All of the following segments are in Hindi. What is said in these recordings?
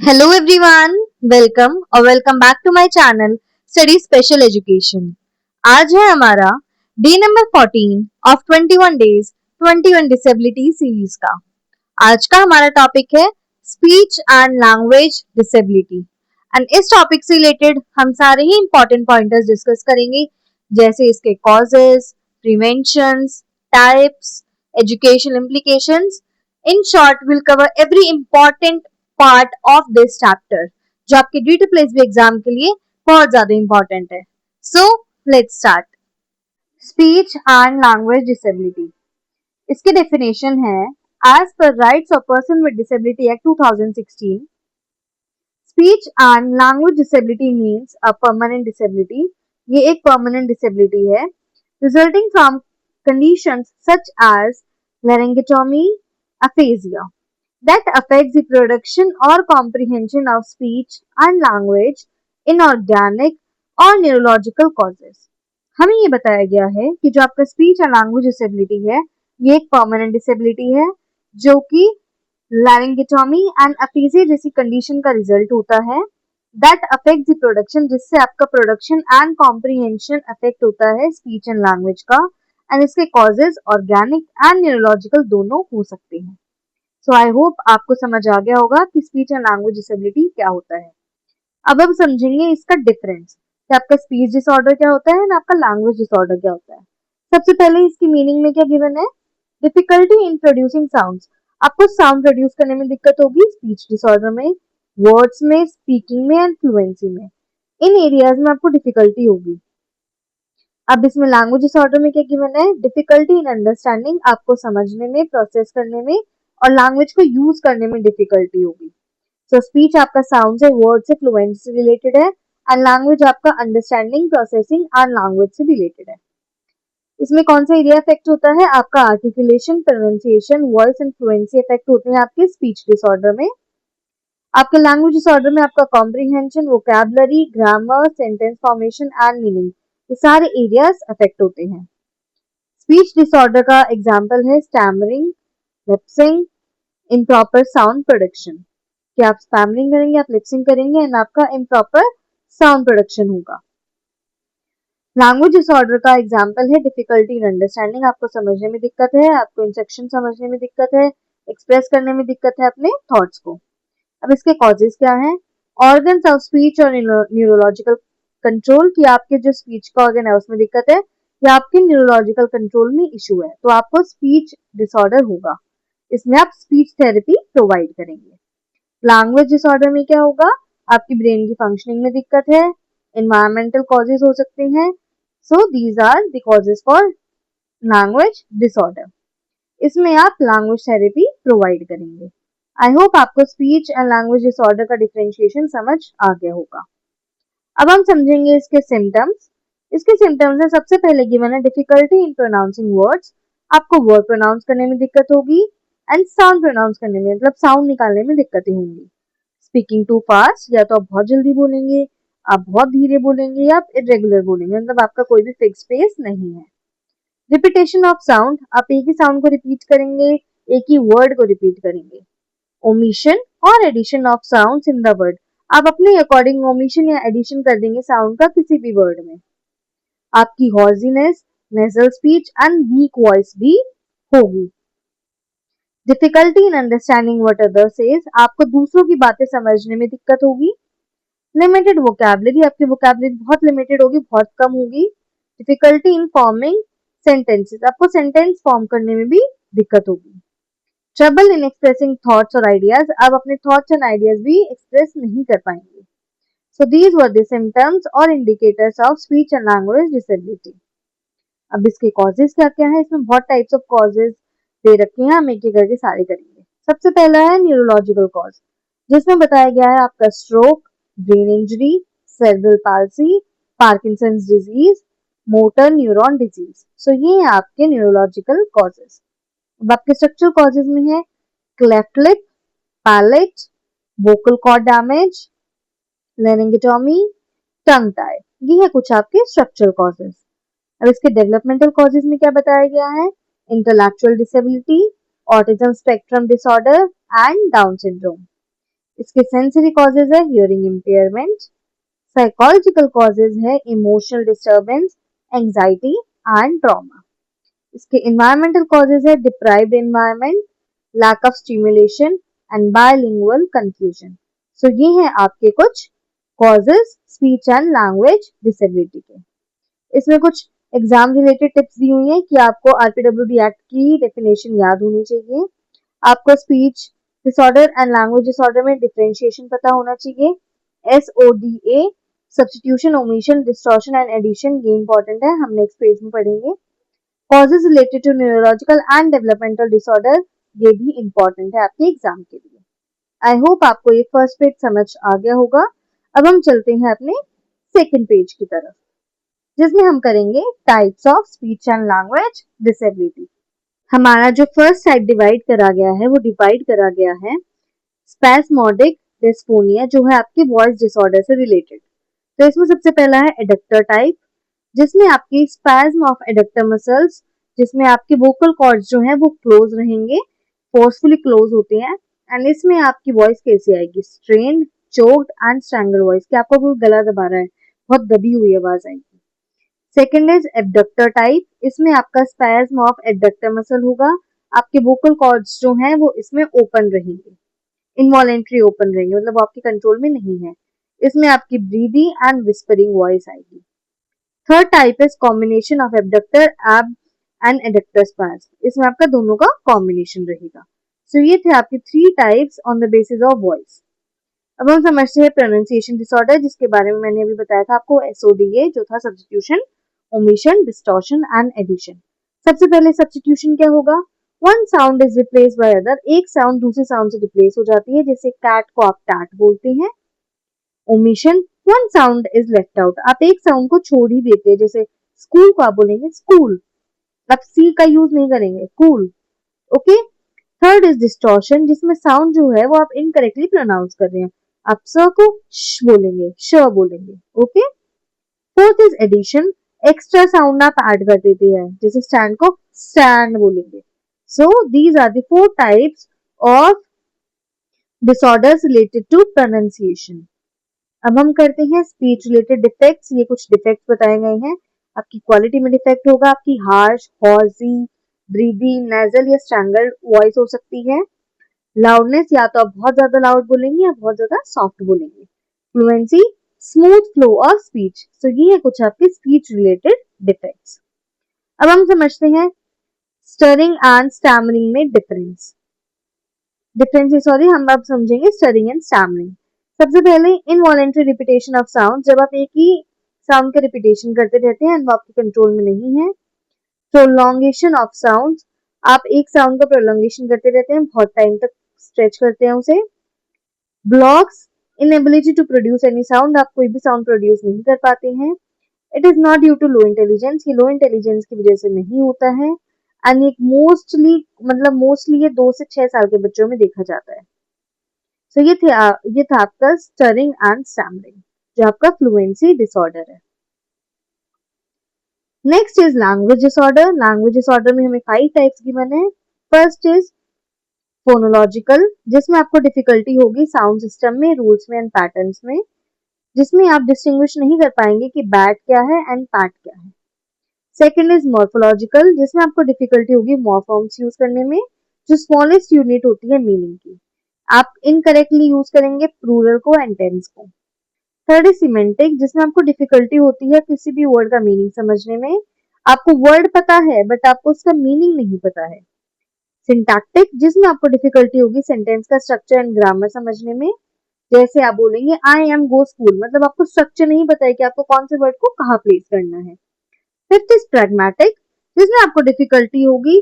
Hello everyone, welcome back to my channel Study Special Education। आज है हमारा day number 14 of 21 days 21 disability series का। आज का हमारा टॉपिक है speech and language disability and इस टॉपिक से रिलेटेड हम सारे ही इंपॉर्टेंट पॉइंटर्स डिस्कस करेंगे, जैसे इसके causes, preventions, types, education implications. In short will cover every important part of this chapter जो आपके ड्यू प्लेस भी एग्जाम के लिए बहुत ज्यादा इंपॉर्टेंट है। So let's start. Speech and language disability, इसकी डेफिनेशन है as per rights of person with disability act 2016। Speech and language disability means a permanent disability. ये एक परमानेंट डिसेबिलिटी है resulting from conditions such as laryngotomy, aphasia that affects the production or comprehension of speech and language in organic or neurological causes। हमें ये बताया गया है कि जो आपका स्पीच एंड लैंग्वेज डिसेबिलिटी है ये एक परमानेंट डिसेबिलिटी है जो कि लैरिंगेटोमी एंड अपीजिया जैसी कंडीशन का रिजल्ट होता है दैट अफेक्ट द प्रोडक्शन, जिससे आपका प्रोडक्शन एंड कॉम्प्रिहेंशन अफेक्ट होता है स्पीच एंड लैंग्वेज का। एंड इसके कॉजेज ऑर्गेनिक एंड न्यूरोलॉजिकल दोनों हो सकते हैं। सो आई होप आपको समझ आ गया होगा कि स्पीच एंड लैंग्वेज डिसेबिलिटी क्या होता है। अब हम समझेंगे इसका डिफरेंस कि आपका स्पीच डिसऑर्डर क्या होता है और आपका लैंग्वेज डिसऑर्डर क्या होता है। सबसे पहले इसकी मीनिंग में क्या गिवन है, डिफिकल्टी इन प्रोड्यूसिंग साउंड्स। आपको साउंड प्रोड्यूस करने में दिक्कत होगी स्पीच डिसऑर्डर में, वर्ड्स में, स्पीकिंग में एंड फ्लुएंसी में। इन एरियाज में आपको डिफिकल्टी होगी। अब इसमें लैंग्वेज डिसऑर्डर में क्या गिवन है, डिफिकल्टी इन अंडरस्टैंडिंग, आपको समझने में, प्रोसेस करने में और लैंग्वेज को यूज करने में डिफिकल्टी होगी। सो स्पीच आपका साउंड से, वर्ड से, फ्लुएंसी से रिलेटेड है एंड लैंग्वेज आपका अंडरस्टैंडिंग, प्रोसेसिंग एंड लैंग्वेज से रिलेटेड है। इसमें कौन सा एरिया इफेक्ट होता है, आपका articulation, pronunciation, voice and fluency effect होते हैं आपके स्पीच डिसऑर्डर में। आपके लैंग्वेज डिसऑर्डर में आपका comprehension, vocabulary, grammar, sentence formation and meaning, ये सारे एरियाज अफेक्ट होते हैं। स्पीच डिसऑर्डर का एग्जाम्पल है stammering, lisping, improper sound production, कि आप स्टैमरिंग करेंगे, आप लिपसिंग करेंगे एंड आपका इम्प्रॉपर साउंड प्रोडक्शन होगा। लैंग्वेज डिसऑर्डर का एग्जाम्पल है डिफिकल्टी इन अंडरस्टैंडिंग, आपको समझने में दिक्कत है, आपको इंस्ट्रक्शन समझने में दिक्कत है, एक्सप्रेस करने में दिक्कत है अपने थॉट्स को। अब इसके कॉजेज क्या हैं, ऑर्गन्स ऑफ स्पीच और न्यूरोलॉजिकल कंट्रोल, कि आपके जो स्पीच का ऑर्गन है उसमें दिक्कत है या आपके न्यूरोलॉजिकल कंट्रोल में इशू है तो आपको स्पीच डिसऑर्डर होगा। इसमें आप स्पीच थेरेपी प्रोवाइड करेंगे। लैंग्वेज डिसऑर्डर में क्या होगा, आपकी ब्रेन की फंक्शनिंग में दिक्कत है, एनवायरमेंटल कॉजेज हो सकते हैं। So these are the causes for language disorder. इसमें आप लैंग्वेज थेरेपी प्रोवाइड करेंगे। आई होप आपको स्पीच एंड लैंग्वेज डिसऑर्डर का डिफरेंशिएशन समझ आ गया होगा। अब हम समझेंगे इसके सिम्टम्स। इसके सिम्टम्स में सबसे पहले गिवन है डिफिकल्टी इन प्रोनाउंसिंग वर्ड्स, आपको वर्ड प्रोनाउंस करने में दिक्कत होगी एंड साउंड प्रोनाउंस करने में, मतलब साउंड निकालने में दिक्कतें होंगी। स्पीकिंग टू फास्ट, या तो आप बहुत जल्दी बोलेंगे, आप बहुत धीरे बोलेंगे या आप इरेगुलर बोलेंगे, मतलब आपका कोई भी फिक्स पेस नहीं है। रिपीटेशन ऑफ साउंड, आप एक ही साउंड को रिपीट करेंगे, एक ही वर्ड को रिपीट करेंगे। ओमिशन और addition of sounds in the word, आप अपने अकॉर्डिंग ओमिशन या एडिशन कर देंगे साउंड का किसी भी वर्ड में। आपकी hoarseness, nasal speech and weak voice भी होगी। Difficulty in understanding what other says, आपको दूसरों की बातें समझने में दिक्कत होगी। लिमिटेड वोकैबुलरी, आपकी वोकैबुलरी बहुत लिमिटेड होगी, बहुत कम होगी। डिफिकल्टी इन फॉर्मिंग सेंटेंसेस, आपको सेंटेंस फॉर्म करने में भी दिक्कत होगी। ट्रबल इन एक्सप्रेसिंग थॉट्स और आइडियाज, आप अपने थॉट्स एंड आइडियाज भी एक्सप्रेस नहीं कर पाएंगे। So these were the symptoms और indicators of speech and language disability. अब इसके कॉजेज क्या क्या है, इसमें बहुत टाइप्स ऑफ कॉजेज दे रखे हैं, हम एक एक करके सारे करेंगे। सबसे पहला है न्यूरोलॉजिकल कॉज, जिसमें बताया गया है आपका stroke, brain injury, cerebral palsy, Parkinson's disease, motor neuron disease. So ये है आपके न्यूरोलॉजिकल कॉजेज। अब आपके स्ट्रक्चरल कॉजेज में है cleft lip, palate, vocal cord damage, laryngotomy, tongue tie, ये है कुछ आपके स्ट्रक्चरल कॉजेज। अब इसके डेवलपमेंटल कॉजेज में क्या बताया गया है, intellectual disability, autism spectrum disorder and Down syndrome. इसके सेंसरी कॉजेज है हियरिंग इम्पेयरमेंट, साइकोलॉजिकल कॉजेज है emotional disturbance, anxiety and trauma. इसके इन्वायरमेंटल कॉजेज है deprived environment, lack of stimulation and bilingual confusion. So ये हैं आपके कुछ causes speech and language disability के। इसमें कुछ एग्जाम रिलेटेड टिप्स दी हुई है कि आपको आरपीडब्ल्यूडी एक्ट की डेफिनेशन याद होनी चाहिए, आपको speech disorder and language disorder में डिफरेंशिएशन पता होना चाहिए, SODA substitution omission distortion and addition ये इंपॉर्टेंट है, हम नेक्स्ट पेज में पढ़ेंगे। Causes related to neurological and developmental disorder ये भी इंपॉर्टेंट है आपके एग्जाम के लिए। आई होप आपको ये फर्स्ट पेज समझ आ गया होगा। अब हम चलते हैं अपने सेकंड पेज की तरफ, जिसमें हम करेंगे types of speech and language disability. हमारा जो फर्स्ट टाइप डिवाइड करा गया है वो डिवाइड करा गया है स्पैस्मोडिक डिस्फोनिया, जो है आपके वॉइस डिसऑर्डर से रिलेटेड। तो इसमें सबसे पहला है एडक्टर टाइप, जिसमें आपकी स्पैज्म ऑफ एडक्टर मसल्स, जिसमें आपके वोकल कॉर्ड्स जो हैं वो क्लोज रहेंगे, फोर्सफुली क्लोज होते हैं। एंड इसमें आपकी वॉइस कैसी आएगी, strained, choked and strangle voice, कि आपका कोई गला दबा रहा है, बहुत दबी हुई आवाज आएगी। सेकेंड इज एबडक्टर टाइप, इसमें आपका स्पैज्म ऑफ एबडक्टर मसल होगा, आपके वोकल कॉर्ड्स जो हैं वो इसमें ओपन रहेंगे, इनवॉलेंट्री ओपन रहेंगे, मतलब आपके कंट्रोल में नहीं है। इसमें आपकी ब्रीदिंग एंड विस्परिंग वॉइस आएगी। Third type is combination of abductor एब एंड एडक्टर स्पैज्म, इसमें आपका दोनों का कॉम्बिनेशन रहेगा। सो ये थे आपके three types on the basis of voice. अब हम समझते हैं प्रोनाउंसिएशन डिसऑर्डर, जिसके बारे में मैंने अभी बताया था आपको, एसओडीए जो था substitution omission distortion and addition. सबसे पहले सब्स्टिट्यूशन क्या होगा, one sound is replace by other, एक साउंड दूसरे साउंड से रिप्लेस हो जाती है, जैसे कैट को आप टैट बोलते हैं। Omission, one sound is left out, आप एक साउंड को छोड़ ही देते हैं, जैसे स्कूल को आप बोलेंगे स्कूल, आप सी का यूज नहीं करेंगे, cool. Okay. Third is distortion, जिसमें साउंड जो है वो आप इनकरेक्टली प्रोनाउंस कर रहे हैं, आप स को श बोलेंगे, श बोलेंगे। Okay. Fourth is addition, extra sound आप ऐड कर देते हैं, जैसे स्टैंड को स्टैंड बोलेंगे। So these are the four types of disorders related to pronunciation. अब हम करते हैं स्पीच रिलेटेड डिफेक्ट्स। ये कुछ डिफेक्ट्स बताए गए हैं, आपकी क्वालिटी में डिफेक्ट होगा, आपकी हार्श, हॉर्जी, ब्रीदी, नेजल या स्ट्रैंगल्ड वॉइस हो सकती है। लाउडनेस, या तो आप बहुत ज्यादा लाउड बोलेंगे या बहुत ज्यादा सॉफ्ट बोलेंगे। Fluency, smooth flow of speech. So ये है कुछ आपके स्पीच रिलेटेड डिफेक्ट्स। अब हम समझते हैं स्टरिंग एंड स्टैमरिंग में सॉरी हम अब समझेंगे स्टरिंग एंड स्टैमरिंग। सबसे पहले इनवॉलेंटरी रिपीटेशन ऑफ साउंड, जब आप एक ही साउंड का रिपीटेशन करते रहते हैं वो आपके कंट्रोल में नहीं है। प्रोलॉन्गेशन ऑफ साउंड, आप एक साउंड का प्रोलॉन्गेशन करते रहते हैं, बहुत टाइम तक स्ट्रेच करते हैं उसे। Blocks, inability to produce any sound, आप कोई भी साउंड प्रोड्यूस नहीं कर पाते हैं। It is not due to low intelligence, ये लो इंटेलिजेंस की वजह से नहीं होता है। एंड एक मोस्टली ये 2 से 6 साल के बच्चों में देखा जाता है। सो ये था आपका स्टरिंग एंड स्टैमरिंग, जो आपका फ्लुएंसी डिसऑर्डर है। Next is language disorder. Language disorder में हमें 5 टाइप्स गिवन है। फर्स्ट इज फोनोलॉजिकल, जिसमें आपको डिफिकल्टी होगी साउंड सिस्टम में, रूल्स में एंड पैटर्न्स में, जिसमें आप डिस्टिंग्विश नहीं कर पाएंगे कि बैट क्या है एंड पैट क्या है। सेकेंड इज मॉर्फोलॉजिकल, जिसमें आपको डिफिकल्टी होगी मॉर्फॉर्म्स यूज करने में, जो स्मॉलेस्ट यूनिट होती है मीनिंग की, आप इनकरेक्टली यूज करेंगे प्लूरल को एंड टेंस को। थर्ड इज सिमेंटिक, जिसमें आपको डिफिकल्टी होती है किसी भी वर्ड का मीनिंग समझने में, आपको वर्ड पता है बट आपको उसका मीनिंग नहीं पता है। सिंटैक्टिक, जिसमें आपको डिफिकल्टी होगी सेंटेंस का स्ट्रक्चर एंड ग्रामर समझने में, जैसे आप बोलेंगे आई एम गो स्कूल, मतलब आपको स्ट्रक्चर नहीं पता है कि आपको कौन से वर्ड को कहाँ प्लेस करना है। फिफ्थ इज प्रैग्मेटिक, जिसमें आपको डिफिकल्टी होगी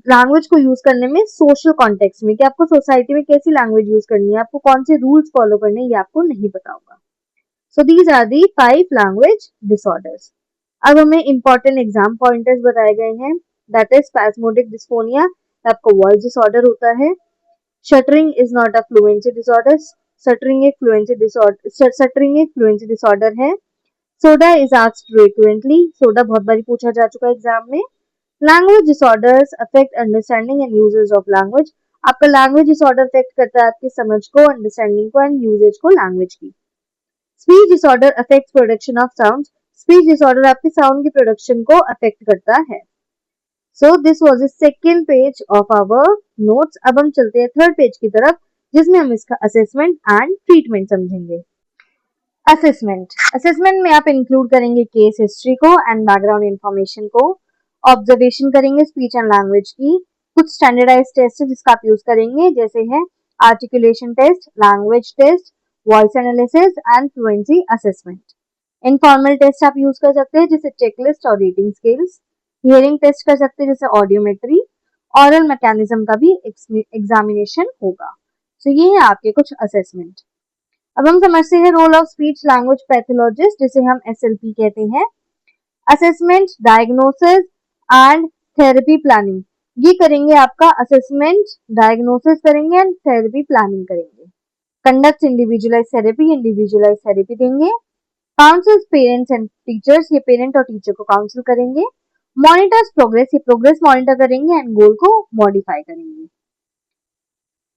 लैंग्वेज को यूज करने में सोशल कॉन्टेक्स्ट में, कि आपको सोसाइटी में कैसी लैंग्वेज यूज करनी है, आपको कौन से रूल्स फॉलो करने हैं, ये आपको नहीं पता होगा। So these are the 5 language disorders. अब हमें इंपॉर्टेंट एग्जाम पॉइंटर्स बताए गए हैं, दैट इज स्पैस्मोडिक डिस्फोनिया, आपका वॉइस डिसऑर्डर होता है। Stuttering is not a fluency disorder, stuttering एक फ्लुएंसी डिसऑर्डर है। SODA is asked frequently, SODA बहुत बारी पूछा जा चुका है एग्जाम में। Language disorders affect understanding and uses of language, आपका लैंग्वेज डिसऑर्डर अफेक्ट करता है आपकी समझ को, अंडरस्टैंडिंग को एंड यूजेज को लैंग्वेज की। Speech disorder affects production of sound. Speech disorder आपके साउंड की प्रोडक्शन को अफेक्ट करता है। So this was the second page of our notes. अब हम चलते हैं थर्ड पेज की तरफ, जिसमें हम इसका असेसमेंट एंड ट्रीटमेंट समझेंगे। असेसमेंट। असेसमेंट में आप इंक्लूड करेंगे केस हिस्ट्री को एंड बैकग्राउंड इंफॉर्मेशन को। ऑब्जर्वेशन करेंगे स्पीच एंड लैंग्वेज की। कुछ स्टैंडर्डाइज टेस्ट है जिसका आप यूज करेंगे, जैसे है articulation test, language test, voice analysis and fluency assessment. Informal test आप यूज कर सकते हैं जैसे चेकलिस्ट और रीडिंग स्किल्स। हियरिंग टेस्ट कर सकते हैं जैसे ऑडियोमेट्री। ऑरल मैकेनिज्म का भी एग्जामिनेशन होगा। तो ये है आपके कुछ असेसमेंट। अब हम समझते हैं role of speech language pathologist, जिसे हम एसएलपी कहते हैं। Assessment, diagnosis and therapy planning. ये करेंगे आपका असेसमेंट, डायग्नोसिस करेंगे एंड थेरेपी प्लानिंग करेंगे। कंडक्ट इंडिविजुअलाइज थेरेपी देंगे। काउंसल्स पेरेंट्स एंड टीचर्स, ये पेरेंट और टीचर को काउंसिल करेंगे। मॉनिटर्स प्रोग्रेस, ये प्रोग्रेस मॉनिटर करेंगे एंड गोल को मॉडिफाई करेंगे।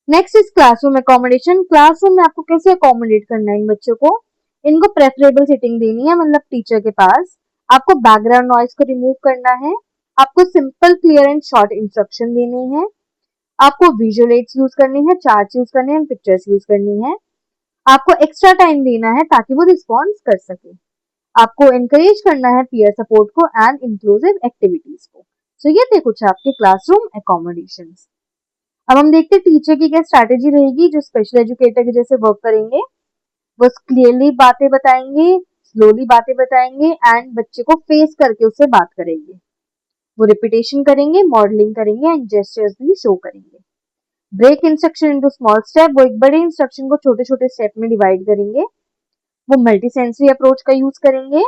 Next is classroom accommodation. Classroom में आपको कैसे अकोमोडेट करना है इन बच्चों को। इनको प्रेफरेबल सीटिंग देनी है, मतलब टीचर के पास। आपको बैकग्राउंड नॉइज को रिमूव करना है। आपको simple, clear and short instruction देनी है। आपको विजुअल एड्स यूज करनी है, चार्ट यूज करने हैं, पिक्चर्स यूज करनी है। आपको एक्स्ट्रा टाइम देना है ताकि वो रिस्पॉन्स कर सके। आपको एनकरेज करना है पीयर सपोर्ट को एंड इंक्लूसिव एक्टिविटीज को। तो ये थे कुछ आपके क्लासरूम अकोमोडेशंस। अब हम देखते हैं टीचर की क्या स्ट्रैटेजी रहेगी जो स्पेशल एजुकेटर के जैसे वर्क करेंगे। वो क्लियरली बातें बताएंगे, स्लोली बातें बताएंगे एंड बच्चे को फेस करके उससे बात करेंगे। वो रिपीटेशन करेंगे, मॉडलिंग करेंगे एंड जेस्चर्स भी शो करेंगे। Break instruction into small step. वो एक बड़े इंस्ट्रक्शन को छोटे छोटे स्टेप में डिवाइड करेंगे। वो मल्टी सेंसरी अप्रोच का यूज करेंगे।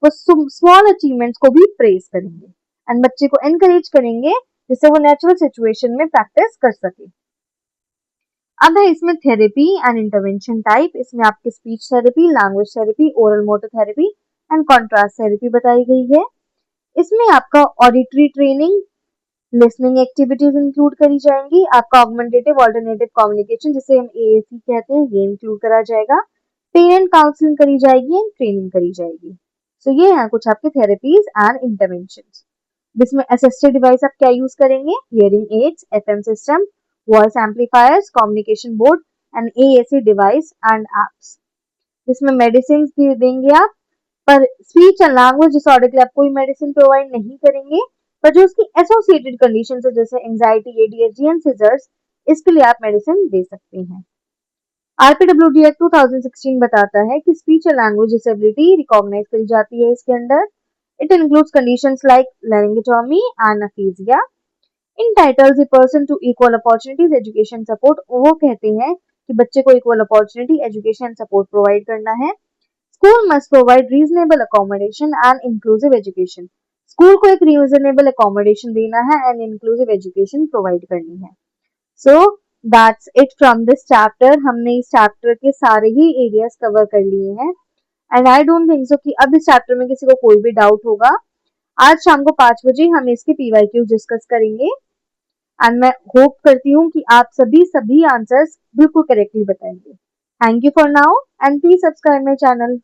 वो स्मॉल अचीवमेंट्स को भी प्रेज करेंगे एंड बच्चे को एनकरेज करेंगे जिससे वो नेचुरल सिचुएशन में प्रैक्टिस कर सके। अब है इसमें थेरेपी एंड इंटरवेंशन टाइप। इसमें आपके speech therapy, language therapy, oral motor therapy and contrast therapy बताई गई है। इसमें आपका auditory training, listening activities include करी जाएंगी। आपका ऑगमेंटेटिव ऑल्टरनेटिव कम्युनिकेशन, जिसे हम एएसी कहते हैं, ये इंक्लूड करा जाएगा। पेरेंट काउंसलिंग करी जाएगी एंड ट्रेनिंग करी जाएगी। सो ये हैं कुछ आपके थेरेपीज एंड इंटरवेंशंस। जिसमें असिस्टेड डिवाइस आप क्या यूज करेंगे, hearing aids, FM system, voice amplifiers, communication board and AAC device and apps. जिसमें मेडिसिन देंगे आप, पर स्पीच एंड लैंग्वेज डिसऑर्डर के लिए आप कोई मेडिसिन प्रोवाइड नहीं करेंगे, पर जो उसकी एसोसिएटेड कंडीशन है जैसे एंजाइटी, एडीएचडी एंड सीजर्स, इसके लिए आप मेडिसिन दे सकते हैं। आरपीडब्ल्यूडी एक्ट 2016 बताता है कि speech and language disability recognise करी जाती है इसके under. It includes conditions like laryngotomy and aphasia. Entitles a person to equal opportunities, education support। वो कहते हैं कि बच्चे को equal opportunity, education support provide करना है। School must provide reasonable accommodation and inclusive education. School को एक रीजनेबल अकोमोडेशन देना है एंड इंक्लूसिव एजुकेशन प्रोवाइड करनी है। So that's it from this chapter. हमने इस चैप्टर के सारे ही एरियाज कवर कर लिए हैं and I don't think so कि अब इस चैप्टर में किसी को कोई भी डाउट होगा। आज शाम को 5 बजे हम इसके पीवाईक्यू डिस्कस करेंगे एंड मैं होप करती हूँ कि आप सभी आंसर्स बिल्कुल करेक्टली बताएंगे। Thank you for now and please subscribe my channel.